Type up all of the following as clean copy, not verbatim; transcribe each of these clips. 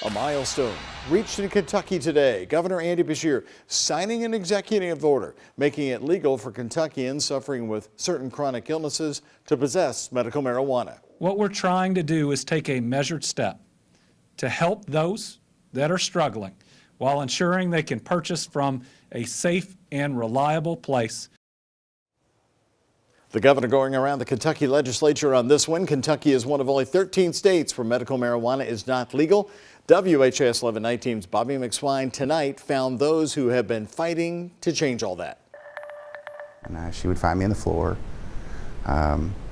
A milestone reached in Kentucky today. Governor Andy Beshear signing an executive order making it legal for Kentuckians suffering with certain chronic illnesses to possess medical marijuana. What we're trying to do is take a measured step to help those that are struggling while ensuring they can purchase from a safe and reliable place. The governor going around the Kentucky legislature on this one. Kentucky is one of only 13 states where medical marijuana is not legal. WHAS 1119's Bobby McSwine tonight found those who have been fighting to change all that. And she would find me on the floor,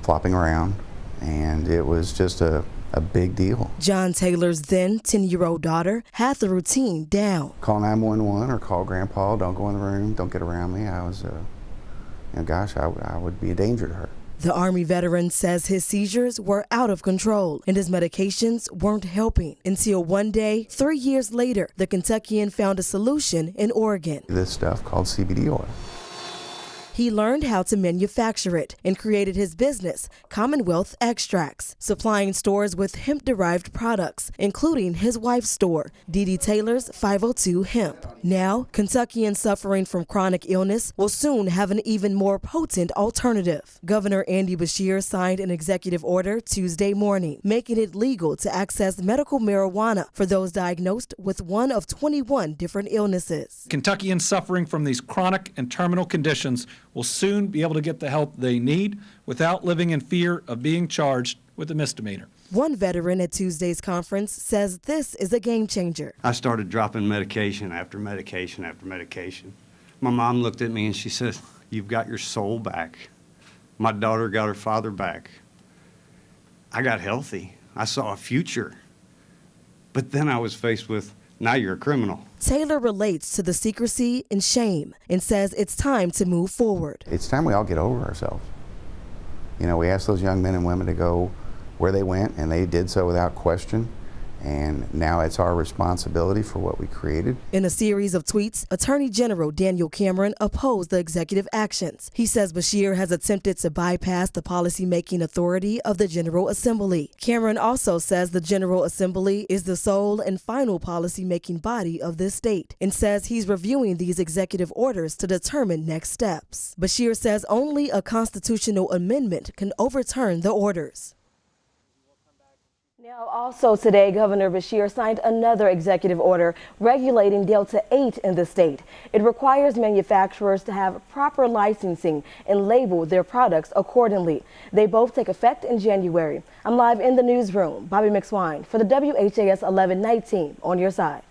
flopping around, and it was just a big deal. John Taylor's then 10-year-old daughter had the routine down. Call 911 or call Grandpa, don't go in the room, don't get around me. I was, gosh, I would be a danger to her. The Army veteran says his seizures were out of control and his medications weren't helping until one day, 3 years later, the Kentuckian found a solution in Oregon. This stuff called CBD oil. He learned how to manufacture it and created his business, Commonwealth Extracts, supplying stores with hemp-derived products, including his wife's store, D.D. Taylor's 502 Hemp. Now, Kentuckians suffering from chronic illness will soon have an even more potent alternative. Governor Andy Beshear signed an executive order Tuesday morning, making it legal to access medical marijuana for those diagnosed with one of 21 different illnesses. Kentuckians suffering from these chronic and terminal conditions will soon be able to get the help they need without living in fear of being charged with a misdemeanor. One veteran at Tuesday's conference says this is a game changer. I started dropping medication after medication after medication. My mom looked at me and she said, "You've got your soul back." My daughter got her father back. I got healthy. I saw a future. But then I was faced with, now you're a criminal. Taylor relates to the secrecy and shame and says it's time to move forward. It's time we all get over ourselves. You know, we asked those young men and women to go where they went, and they did so without question. And now it's our responsibility for what we created. In a series of tweets, Attorney General Daniel Cameron opposed the executive actions. He says Beshear has attempted to bypass the policy-making authority of the General Assembly. Cameron also says the General Assembly is the sole and final policy-making body of this state and says he's reviewing these executive orders to determine next steps. Beshear says only a constitutional amendment can overturn the orders. Now, also today, Governor Beshear signed another executive order regulating Delta 8 in the state. It requires manufacturers to have proper licensing and label their products accordingly. They both take effect in January. I'm live in the newsroom. Bobby McSwine for the WHAS 1119 on your side.